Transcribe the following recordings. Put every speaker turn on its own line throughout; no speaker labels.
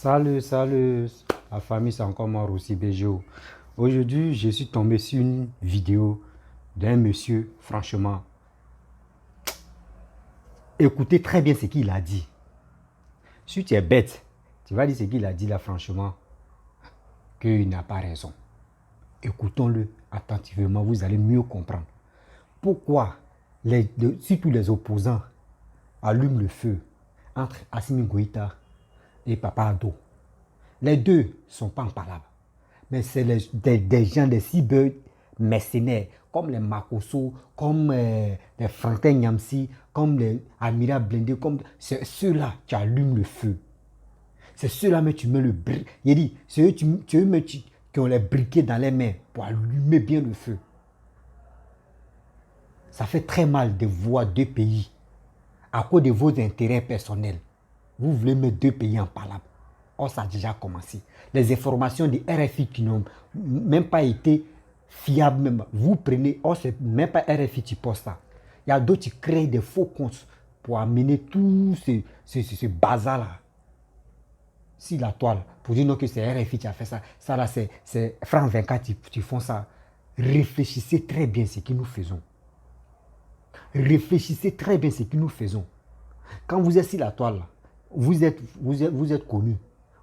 Salut, la famille, c'est encore moi, Rossi Bejo. Aujourd'hui, je suis tombé sur une vidéo d'un monsieur, franchement. Écoutez très bien ce qu'il a dit. Si tu es bête, tu vas dire ce qu'il a dit là, franchement, qu'il n'a pas raison. Écoutons-le attentivement, vous allez mieux comprendre. Pourquoi, surtout les opposants, allument le feu entre Assimi Goïta et Papa Ado. Les deux ne sont pas en parole. Mais c'est des gens, des cyber mercenaires, comme les Makosso, comme les Franklin Nyamsi, comme les Amira Blindé, c'est ceux-là qui allument le feu. C'est ceux-là mais tu mets le briquet. Il dit, c'est eux qui ont les briquets dans les mains pour allumer bien le feu. Ça fait très mal de voir deux pays à cause de vos intérêts personnels. Vous voulez mettre deux pays en palabre. Or, ça a déjà commencé. Les informations des RFI qui n'ont même pas été fiables, même. Vous prenez, or, c'est même pas RFI qui poste ça. Il y a d'autres qui créent des faux comptes pour amener tout ce bazar-là. Si la toile, pour dire non que c'est RFI qui a fait ça, ça là, c'est France 24 qui font ça. Réfléchissez très bien ce que nous faisons. Réfléchissez très bien ce que nous faisons. Quand vous êtes sur la toile, vous êtes connu.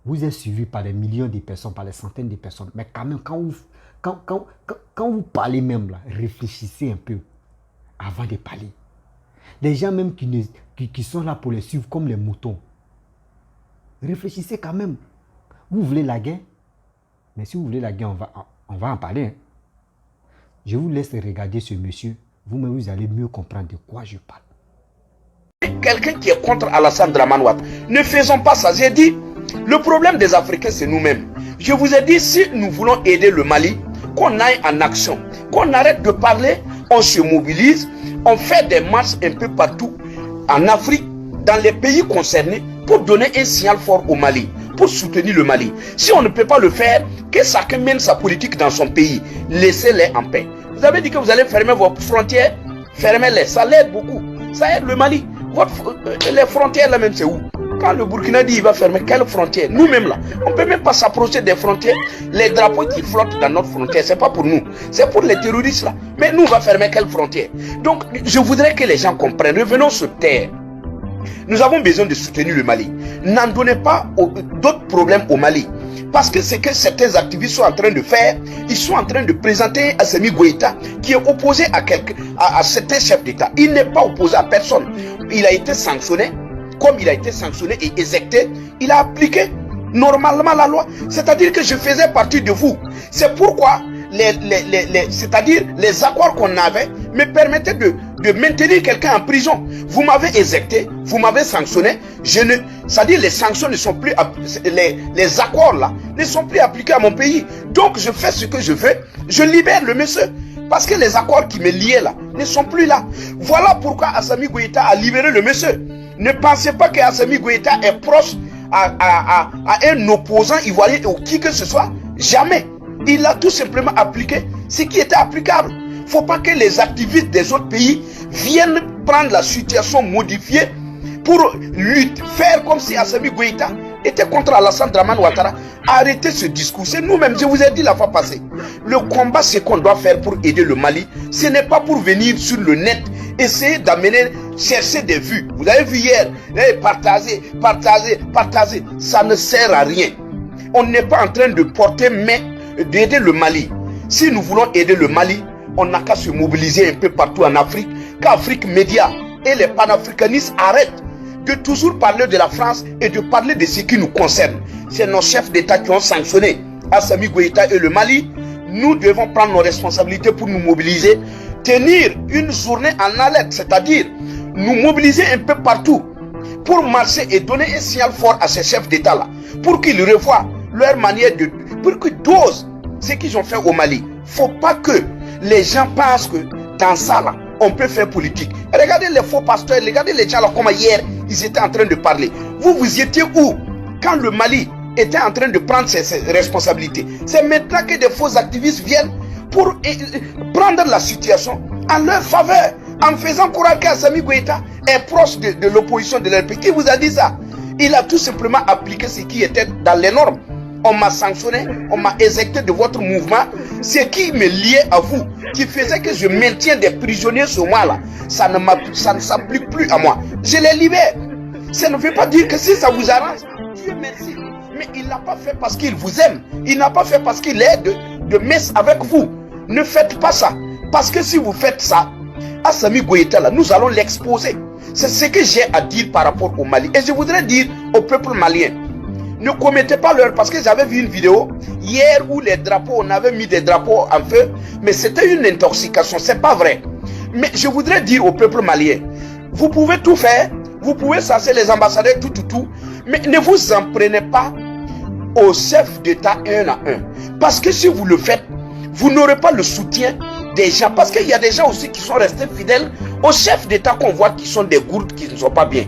Vous êtes suivi par des millions de personnes, par des centaines de personnes. Mais quand même, quand vous parlez même, là, réfléchissez un peu avant de parler. Les gens même qui sont là pour les suivre comme les moutons. Réfléchissez quand même. Vous voulez la guerre? Mais si vous voulez la guerre, on va en parler. Hein. Je vous laisse regarder ce monsieur. Vous-même, vous allez mieux comprendre de quoi je parle.
Quelqu'un qui est contre Alassane Dramane Ouattara. Ne faisons pas ça. J'ai dit, le problème des Africains, c'est nous-mêmes. Je vous ai dit, si nous voulons aider le Mali, qu'on aille en action, qu'on arrête de parler, on se mobilise, on fait des marches un peu partout en Afrique, dans les pays concernés, pour donner un signal fort au Mali, pour soutenir le Mali. Si on ne peut pas le faire, que chacun mène sa politique dans son pays. Laissez-les en paix. Vous avez dit que vous allez fermer vos frontières, fermez-les, ça l'aide beaucoup. Ça aide le Mali. Les frontières là même c'est où? Quand le Burkina dit il va fermer quelle frontière? Nous-mêmes là, on ne peut même pas s'approcher des frontières. Les drapeaux qui flottent dans notre frontière, c'est pas pour nous, c'est pour les terroristes là. Mais nous on va fermer quelle frontière? Donc je voudrais que les gens comprennent. Revenons sur terre. Nous avons besoin de soutenir le Mali. N'en donnez pas d'autres problèmes au Mali. Parce que c'est que certains activistes sont en train de faire, ils sont en train de présenter Assimi Goïta qui est opposé à certains chefs d'État. Il n'est pas opposé à personne. Il a été sanctionné, comme il a été sanctionné et éjecté, il a appliqué normalement la loi. C'est-à-dire que je faisais partie de vous. C'est pourquoi c'est-à-dire les accords qu'on avait me permettaient de maintenir quelqu'un en prison. Vous m'avez éjecté, vous m'avez sanctionné. C'est-à-dire les sanctions ne sont plus, les accords là ne sont plus appliqués à mon pays. Donc je fais ce que je veux, je libère le monsieur. Parce que les accords qui me liaient là ne sont plus là. Voilà pourquoi Assimi Goïta a libéré le monsieur. Ne pensez pas que Assimi Goïta est proche à un opposant ivoirien ou qui que ce soit. Jamais. Il a tout simplement appliqué ce qui était applicable. Il ne faut pas que les activistes des autres pays viennent prendre la situation modifiée pour lutter, faire comme si Assimi Goïta était contre Alassane Dramane Ouattara. Arrêtez ce discours. C'est nous-mêmes, je vous ai dit la fois passée. Le combat, c'est qu'on doit faire pour aider le Mali. Ce n'est pas pour venir sur le net, essayer d'amener, chercher des vues. Vous avez vu hier, partager. Ça ne sert à rien. On n'est pas en train de porter main d'aider le Mali. Si nous voulons aider le Mali, on n'a qu'à se mobiliser un peu partout en Afrique, qu'Afrique Média et les panafricanistes arrêtent de toujours parler de la France et de parler de ce qui nous concerne. C'est nos chefs d'État qui ont sanctionné Assimi Goïta et le Mali. Nous devons prendre nos responsabilités pour nous mobiliser, tenir une journée en alerte, c'est-à-dire nous mobiliser un peu partout pour marcher et donner un signal fort à ces chefs d'État-là, pour qu'ils revoient leur manière pour qu'ils dosent ce qu'ils ont fait au Mali. Faut pas que les gens pensent que dans ça là, on peut faire politique. Regardez les faux pasteurs, regardez les gens là comme hier, ils étaient en train de parler. Vous étiez où quand le Mali était en train de prendre ses responsabilités? C'est maintenant que des faux activistes viennent pour prendre la situation en leur faveur, en faisant croire qu'Assimi Goïta est proche de l'opposition de leur pays. Qui vous a dit ça? Il a tout simplement appliqué ce qui était dans les normes. On m'a sanctionné, on m'a éjecté de votre mouvement. Ce qui me liait à vous, qui faisait que je maintiens des prisonniers sur moi là, ça ne s'applique plus à moi. Je les libère. Ça ne veut pas dire que si ça vous arrange, Dieu merci. Mais il n'a pas fait parce qu'il vous aime. Il n'a pas fait parce qu'il est de messe avec vous. Ne faites pas ça. Parce que si vous faites ça, Assimi Goïta là, nous allons l'exposer. C'est ce que j'ai à dire par rapport au Mali. Et je voudrais dire au peuple malien, ne commettez pas l'erreur, parce que j'avais vu une vidéo hier où les drapeaux, on avait mis des drapeaux en feu, mais c'était une intoxication, c'est pas vrai. Mais je voudrais dire au peuple malien, vous pouvez tout faire, vous pouvez chasser les ambassadeurs, tout, mais ne vous en prenez pas au chef d'État un à un. Parce que si vous le faites, vous n'aurez pas le soutien des gens. Parce qu'il y a des gens aussi qui sont restés fidèles aux chefs d'État qu'on voit qui sont des gourdes, qui ne sont pas bien.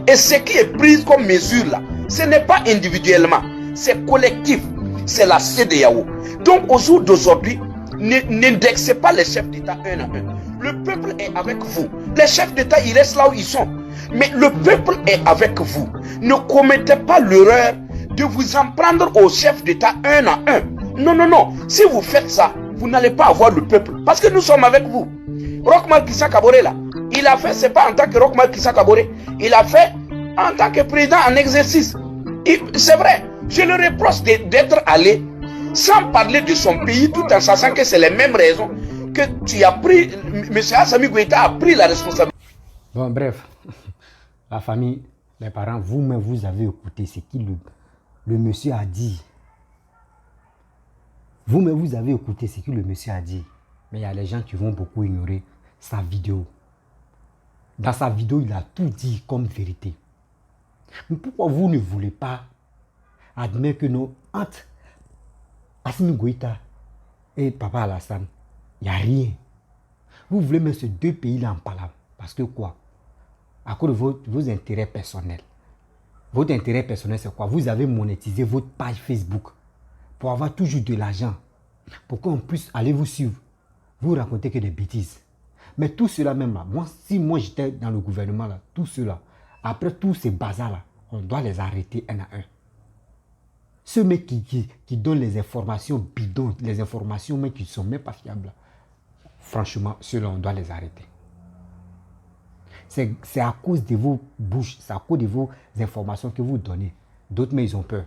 Et ce qui est pris comme mesure là, ce n'est pas individuellement, c'est collectif, c'est la CEDEAO. Donc au jour d'aujourd'hui, n'indexez pas les chefs d'État un à un. Le peuple est avec vous. Les chefs d'État, ils restent là où ils sont. Mais le peuple est avec vous. Ne commettez pas l'erreur de vous en prendre aux chefs d'État un à un. Non, non, non. Si vous faites ça, vous n'allez pas avoir le peuple. Parce que nous sommes avec vous. Roch Marc Christian Kaboré là, il a fait, c'est pas en tant que Roch Marc Christian Kaboré, il a fait en tant que président en exercice. C'est vrai, je le reproche d'être allé sans parler de son pays, tout en sachant que c'est les mêmes raisons que tu as pris, M. Assimi Goïta a pris la responsabilité.
Bon, bref, la famille, les parents, vous-même, vous avez écouté ce que le monsieur a dit. Vous-même, vous avez écouté ce que le monsieur a dit. Mais il y a les gens qui vont beaucoup ignorer sa vidéo. Dans sa vidéo, il a tout dit comme vérité. Mais pourquoi vous ne voulez pas admettre que non, entre Assimi Goïta et Papa Alassane, il n'y a rien. Vous voulez mettre ces deux pays-là en palabre. Parce que quoi? À cause de vos intérêts personnels. Votre intérêt personnel, c'est quoi? Vous avez monétisé votre page Facebook pour avoir toujours de l'argent. Pour qu'on puisse aller vous suivre. Vous racontez que des bêtises. Mais tout cela même là, si moi j'étais dans le gouvernement là, tout cela, après tous ces bazars là, on doit les arrêter un à un. Ceux mecs qui donnent les informations bidons, les informations mais qui ne sont même pas fiables, franchement, ceux-là, on doit les arrêter. C'est à cause de vos bouches, c'est à cause de vos informations que vous donnez. D'autres, mais ils ont peur.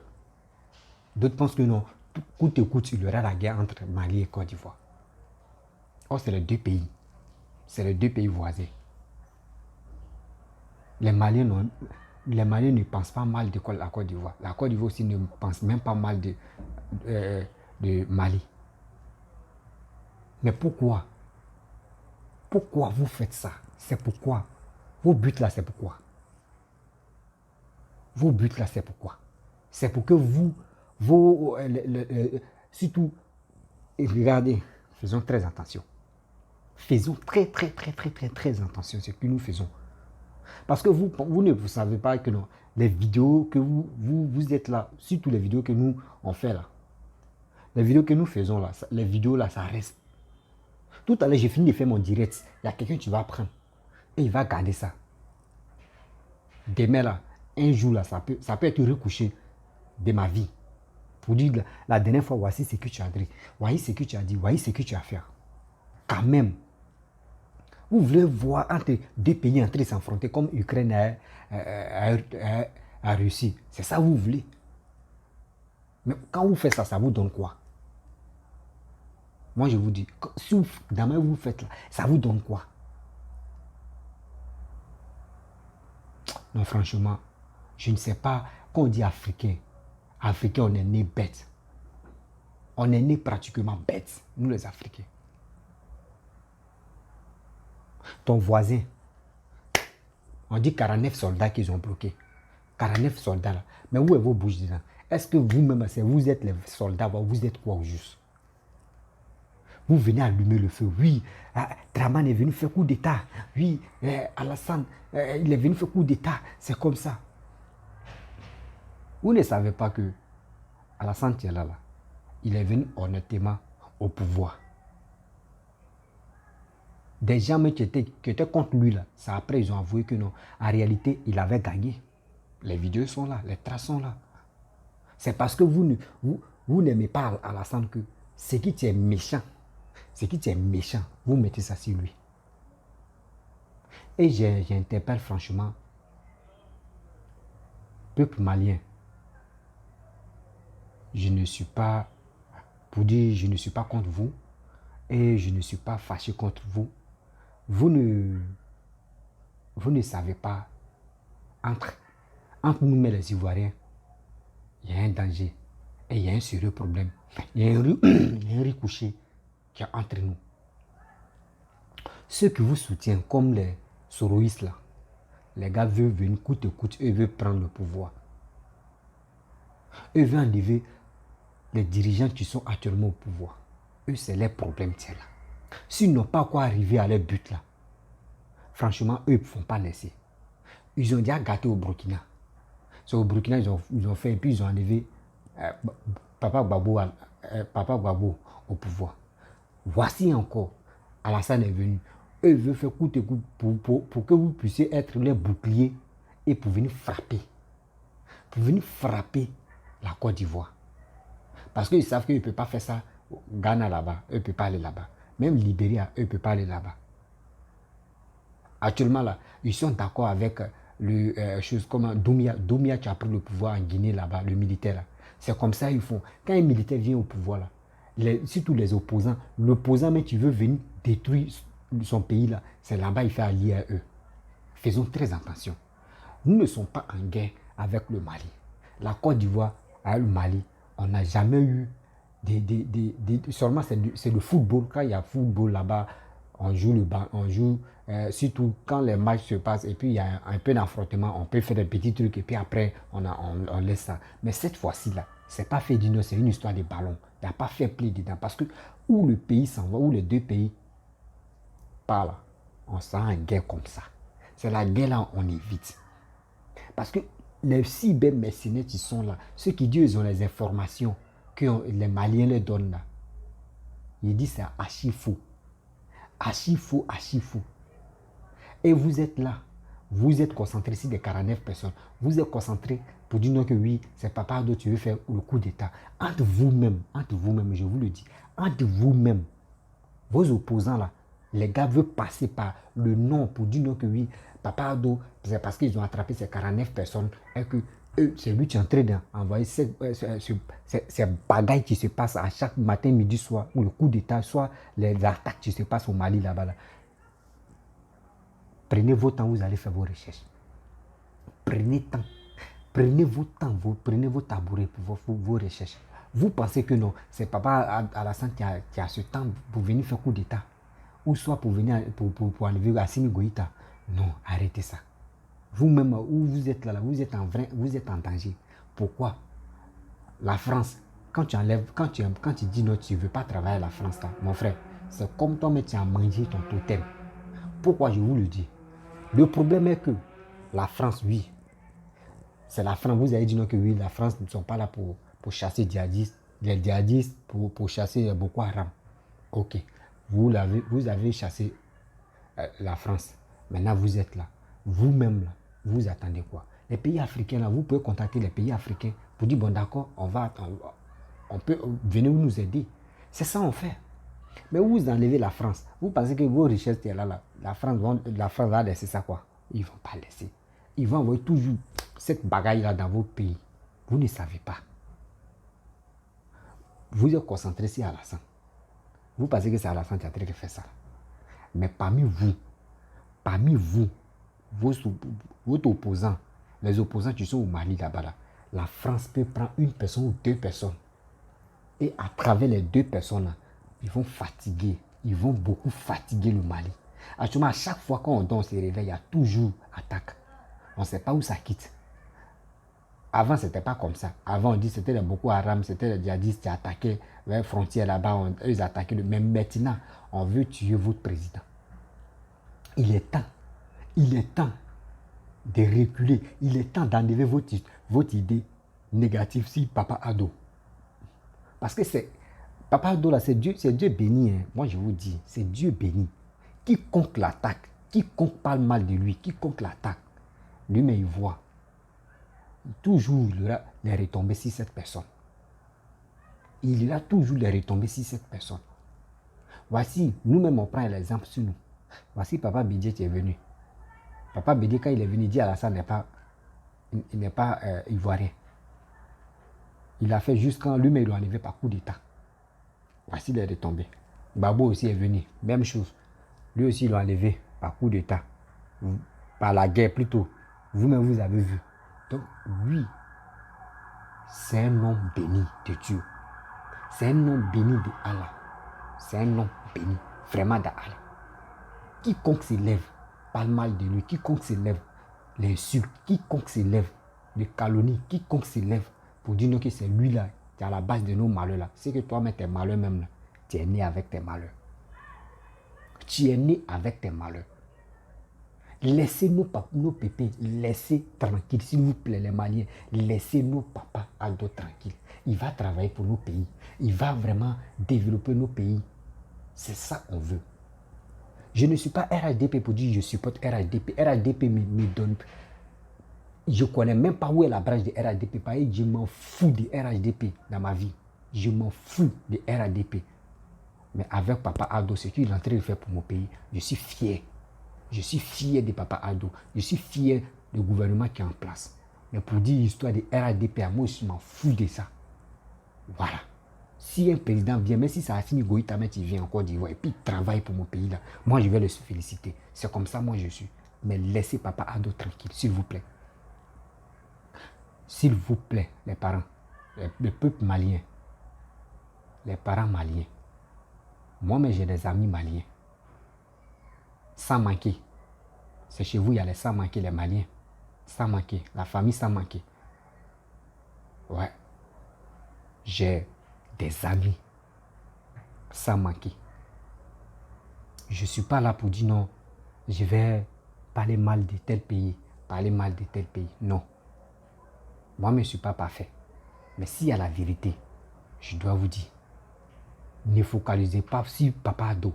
D'autres pensent que non, coûte que coûte, il y aura la guerre entre Mali et Côte d'Ivoire. Or, c'est les deux pays. C'est les deux pays voisins. Les Maliens ne pensent pas mal de la Côte d'Ivoire. La Côte d'Ivoire aussi ne pense même pas mal de Mali. Mais pourquoi? Pourquoi vous faites ça? C'est pourquoi? Vos buts là, c'est pourquoi? Vos buts là, c'est pourquoi? C'est pour que surtout, regardez, faisons très attention. Faisons très attention à ce que nous faisons. Parce que vous ne savez pas que non, les vidéos que vous êtes là, surtout les vidéos que nous on fait là, les vidéos que nous faisons là, les vidéos là, ça reste. Tout à l'heure, j'ai fini de faire mon direct. Il y a quelqu'un qui va prendre et il va garder ça. Demain là, un jour là, ça peut être recouché de ma vie. Pour dire la dernière fois, voici ce que tu as dit, voici ce que tu as dit, voici ce que tu as fait. Quand même. Vous voulez voir entre deux pays en train de s'affronter comme Ukraine à Russie. C'est ça que vous voulez. Mais quand vous faites ça, ça vous donne quoi? Moi, je vous dis, si demain vous faites là, ça vous donne quoi? Non, franchement, je ne sais pas. Quand on dit africain, on est né bête. On est né pratiquement bête, nous les Africains. Ton voisin, on dit 49 soldats qu'ils ont bloqués. 49 soldats là. Mais où est vos bouches dedans? Est-ce que vous-même, vous êtes les soldats, vous êtes quoi au juste? Vous venez allumer le feu. Oui, Draman est venu faire coup d'état. Oui, Alassane, il est venu faire coup d'état. C'est comme ça. Vous ne savez pas que Alassane Tialala, il est venu honnêtement au pouvoir. Des gens qui étaient contre lui, là, ça après ils ont avoué que non, en réalité, il avait gagné Les vidéos sont là, les traces sont là. C'est parce que vous n'aimez pas Alassane que ce qui est méchant, vous mettez ça sur lui. Et j'interpelle franchement, peuple malien, je ne suis pas, pour dire, je ne suis pas contre vous et je ne suis pas fâché contre vous. Vous ne savez pas, entre nous et les Ivoiriens, il y a un danger et il y a un sérieux problème. Il y a un ricochet qui est entre nous. Ceux qui vous soutiennent, comme les soroïstes là, les gars veulent venir coûte que coûte, eux veulent prendre le pouvoir. Eux veulent enlever les dirigeants qui sont actuellement au pouvoir. Eux, c'est leur problème, tiens là. S'ils n'ont pas quoi arriver à leur but là, franchement, eux ne font pas laisser. Ils ont déjà gâté au Burkina. C'est au Burkina, ils ont fait, et puis ils ont enlevé Papa Gbagbo au pouvoir. Voici encore, Alassane est venu. Eux veulent faire coûte que coûte pour que vous puissiez être les boucliers et pour venir frapper. Pour venir frapper la Côte d'Ivoire. Parce qu'ils savent qu'ils ne peuvent pas faire ça au Ghana là-bas. Eux ne peuvent pas aller là-bas. Même Libéria, eux ne peuvent pas aller là-bas. Actuellement, là, ils sont d'accord avec chose comme Doumia qui a pris le pouvoir en Guinée là-bas, le militaire là. C'est comme ça ils font. Quand un militaire vient au pouvoir là, surtout les opposants, l'opposant mais qui veut venir détruire son pays là, c'est là-bas il fait allier à eux. Faisons très attention. Nous ne sommes pas en guerre avec le Mali. La Côte d'Ivoire avec le Mali, on n'a jamais eu seulement c'est le football. Quand il y a football là-bas, on joue, surtout quand les matchs se passent et puis il y a un peu d'affrontement, on peut faire des petits trucs et puis après on laisse ça. Mais cette fois-ci là, c'est pas fait d'une, c'est une histoire de ballon. Il n'y a pas fait play dedans parce que où le pays s'en va, où les deux pays parlent, on sent une guerre comme ça. C'est la guerre là, on évite. Parce que les cyber-mercenaires qui sont là, ceux qui disent qu'ils ont les informations que les Maliens leur donnent là, ils disent c'est archi faux. Archi faux, archi faux. Et vous êtes là, vous êtes concentrés sur des 49 personnes. Vous êtes concentrés pour dire non que oui, c'est Papa Ado, tu veux faire le coup d'État. Entre vous-même, je vous le dis, entre vous-même, vos opposants là, les gars veulent passer par le nom pour dire non que oui, Papa Ado, c'est parce qu'ils ont attrapé ces 49 personnes et que c'est lui qui est en train d'envoyer ces bagailles qui se passent à chaque matin, midi, soir, ou le coup d'État, soit les attaques qui se passent au Mali là-bas. Là. Prenez vos temps, vous allez faire vos recherches. Prenez temps. Prenez vos temps, prenez vos tabourets pour vos recherches. Vous pensez que non, c'est Papa Alassane qui a ce temps pour venir faire coup d'État. Ou soit pour venir pour enlever Assimi Goïta. Non, arrêtez ça. Vous-même, où vous êtes là, vous êtes en danger. Pourquoi? La France, quand tu dis non, tu ne veux pas travailler à la France, là, mon frère, c'est comme toi, mais tu as mangé ton totem. Pourquoi je vous le dis? Le problème est que la France, oui, c'est la France. Vous avez dit non que oui, la France ne sont pas là pour chasser les djihadistes, pour chasser Boko Haram. Ok, vous avez chassé la France. Maintenant, vous êtes là. Vous-même, là, vous attendez quoi? Les pays africains, là, vous pouvez contacter les pays africains pour dire, bon d'accord, on peut venir nous aider. C'est ça on fait. Mais vous enlevez la France. Vous pensez que vos richesses, là, la France va laisser ça quoi? Ils ne vont pas laisser. Ils vont envoyer toujours cette bagaille-là dans vos pays. Vous ne savez pas. Vous êtes concentré sur Alassane. Vous pensez que c'est Alassane qui a fait ça. Mais parmi vous, votre opposant, les opposants qui sont au Mali là-bas, là, la France peut prendre une personne ou deux personnes. Et à travers les deux personnes, là, ils vont beaucoup fatiguer le Mali. Actuellement, à chaque fois qu'on se réveille, il y a toujours attaque. On ne sait pas où ça quitte. Avant, ce n'était pas comme ça. Avant, on dit que c'était les Boko Haram, c'était les djihadistes qui attaquaient les frontières là-bas, ils attaquaient. Mais maintenant, on veut tuer votre président. Il est temps de reculer. Il est temps d'enlever votre idée négative sur Papa Ado. Parce que Papa Ado, là, c'est Dieu béni. Hein. Moi, je vous dis, c'est Dieu béni. Quiconque l'attaque, quiconque parle mal de lui, quiconque l'attaque, lui-même, il voit. toujours il y aura les retombées sur cette personne. Il y aura toujours les retombées sur cette personne. Voici, nous-mêmes on prend l'exemple sur nous. Voici Papa Bédié qui est venu. Papa Bédié, quand il est venu, il dit Alassane n'est pas ivoirien. Il a fait juste quand lui-même il doit enlever par coup d'État. Voici les retombées. Babo aussi est venu, même chose. Lui aussi il l'a enlevé par coup d'État. Par la guerre plutôt. Vous-même vous avez vu. Donc lui, c'est un homme béni de Dieu. C'est un homme béni de Allah. C'est un homme béni, vraiment d'Allah. Quiconque s'élève parle mal de lui, quiconque s'élève l'insulte, quiconque s'élève les calomnie, quiconque s'élève pour dire que c'est lui là qui est à la base de nos malheurs là. C'est que toi-même tes malheurs même là, tu es né avec tes malheurs. Tu es né avec tes malheurs. Laissez nos pépés, laissez tranquilles, s'il vous plaît, les Maliens. Laissez nos papas Ado tranquilles. Il va travailler pour nos pays. Il va vraiment développer nos pays. C'est ça qu'on veut. Je ne suis pas RHDP pour dire je supporte RHDP. RHDP me donne. Je ne connais même pas où est la branche de RHDP. Je m'en fous de RHDP dans ma vie. Je m'en fous de RHDP. Mais avec Papa Ado, ce qu'il est en train de faire pour mon pays, je suis fier. Je suis fier de Papa Ado. Je suis fier du gouvernement qui est en place. Mais pour dire l'histoire de RHDP, moi, je m'en fous de ça. Voilà. Si un président vient, même si ça a fini Goïta, mais il vient en Côte d'Ivoire et puis il travaille pour mon pays là, moi, je vais le féliciter. C'est comme ça, moi, je suis. Mais laissez Papa Ado tranquille, s'il vous plaît. S'il vous plaît, les parents, le peuple malien, les parents maliens. Moi-même, j'ai des amis maliens. Sans manquer. C'est chez vous, il y a les sans manquer, les Maliens. Sans manquer. La famille sans manquer. Ouais. J'ai des amis sans manquer. Je ne suis pas là pour dire non, je vais parler mal de tel pays, parler mal de tel pays. Non. Moi, je ne suis pas parfait. Mais s'il y a la vérité, je dois vous dire, ne focalisez pas sur Papa Ado.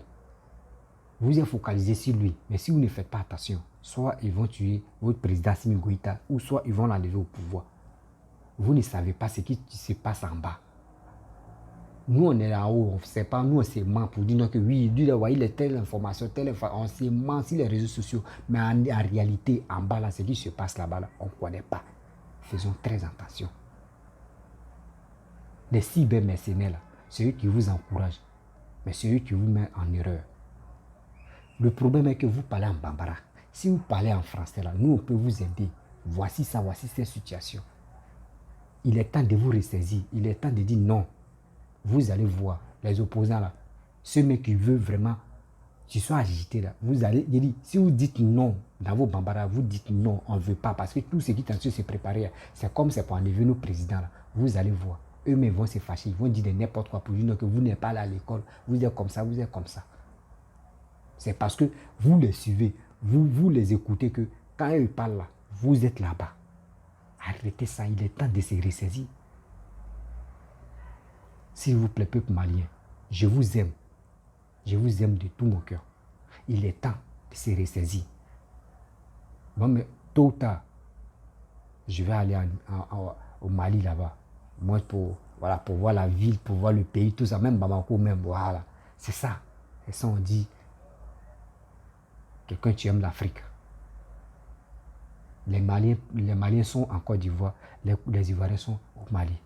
Vous êtes focalisé sur lui, mais si vous ne faites pas attention, soit ils vont tuer votre président Assimi Goïta, ou soit ils vont l'enlever au pouvoir. Vous ne savez pas ce qui se passe en bas. Nous, on est là-haut, on ne sait pas, nous, on se ment pour dire que oui, il est telle information, on se ment sur les réseaux sociaux, mais en réalité, en bas, là, ce qui se passe là-bas, là, on ne connaît pas. Faisons très attention. Les cybermercenaires, c'est eux qui vous encouragent, mais c'est eux qui vous mettent en erreur. Le problème est que vous parlez en bambara. Si vous parlez en français, là, nous, on peut vous aider. Voici ça, voici cette situation. Il est temps de vous ressaisir. Il est temps de dire non. Vous allez voir les opposants là. Ceux qui veulent vraiment qu'ils soient agités là. Vous allez dire, si vous dites non dans vos bambara, vous dites non, on ne veut pas. Parce que tout ce qui est en train de se préparer, c'est comme c'est pour enlever nos présidents là. Vous allez voir. Eux-mêmes vont se fâcher. Ils vont dire n'importe quoi pour dire que vous n'êtes pas là à l'école. Vous êtes comme ça, vous êtes comme ça. C'est parce que vous les suivez, vous les écoutez que quand ils parlent là, vous êtes là-bas. Arrêtez ça, il est temps de se ressaisir. S'il vous plaît, peuple malien, je vous aime. Je vous aime de tout mon cœur. Il est temps de se ressaisir. Bon, mais tôt ou tard, je vais aller au Mali là-bas. Moi, pour voir la ville, pour voir le pays, tout ça, même Bamako, même, voilà. C'est ça. Et ça, on dit, quelqu'un qui aime l'Afrique. Les Maliens sont en Côte d'Ivoire, les Ivoiriens sont au Mali.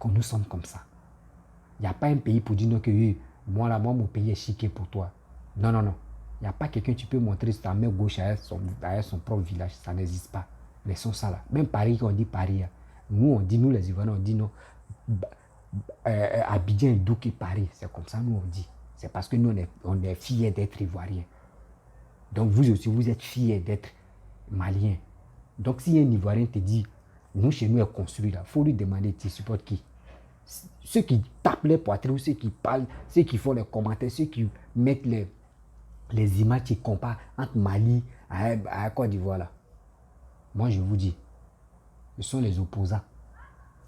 Nous sommes comme ça. Il n'y a pas un pays pour dire que moi, mon pays est chiqué pour toi. Non, non, non. Il n'y a pas quelqu'un qui peut montrer sa main gauche derrière son propre village. Ça n'existe pas. Laissons ça là. Même Paris, quand on dit Paris, nous, les Ivoiriens, on dit non. Abidjan, Douké, Paris. C'est comme ça, nous, on dit. C'est parce que nous, on est fiers d'être Ivoiriens. Donc, vous aussi, vous êtes fiers d'être Maliens. Donc, si un Ivoirien te dit, nous, chez nous, est construit là, il faut lui demander, tu supportes qui? Ceux qui tapent les poitrines, ou ceux qui parlent, ceux qui font les commentaires, ceux qui mettent les images qui comparent entre Mali à Côte d'Ivoire là. Moi, je vous dis, ce sont les opposants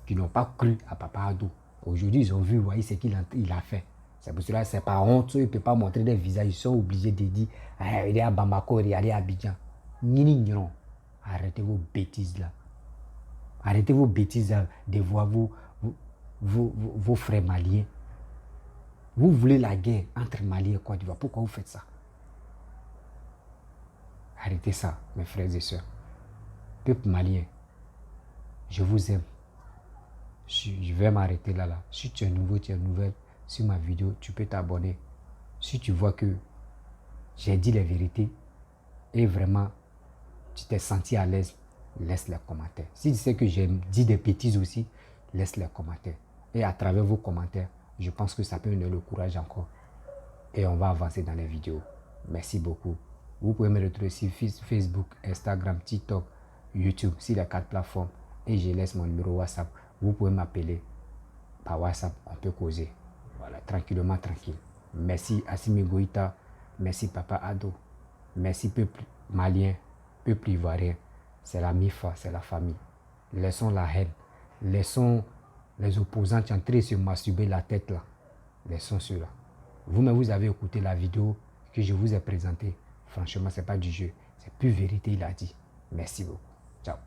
qui n'ont pas cru à Papa Ado. Aujourd'hui, ils ont vu, voyez ce qu'il a fait. C'est pour cela que c'est pas honte, ils ne peuvent pas montrer des visages, ils sont obligés de dire, il est à Bamako, il est à Abidjan. Non. Arrêtez vos bêtises là. Arrêtez vos bêtises de voir vos frères maliens. Vous voulez la guerre entre Mali et Côte d'Ivoire. Pourquoi vous faites ça? Arrêtez ça, mes frères et sœurs. Peuple malien, je vous aime. Je vais m'arrêter là. Si tu es nouveau, tu es nouvelle sur ma vidéo, tu peux t'abonner. Si tu vois que j'ai dit les vérités et vraiment tu t'es senti à l'aise, laisse les commentaires. Si tu sais que j'ai dit des bêtises aussi, laisse les commentaires. Et à travers vos commentaires, je pense que ça peut me donner le courage encore. Et on va avancer dans les vidéos. Merci beaucoup. Vous pouvez me retrouver sur Facebook, Instagram, TikTok, YouTube, sur les 4 plateformes. Et je laisse mon numéro WhatsApp. Vous pouvez m'appeler par WhatsApp. On peut causer. Voilà, tranquillement, tranquille. Merci Assimi Goïta. Merci Papa Ado. Merci peuple malien, peuple ivoirien. C'est la MIFA, c'est la famille. Laissons la haine. Laissons les opposants qui sont en train de se masturber la tête là. Laissons cela. Vous-même, vous avez écouté la vidéo que je vous ai présentée. Franchement, ce n'est pas du jeu. C'est plus vérité, il a dit. Merci beaucoup. Ciao.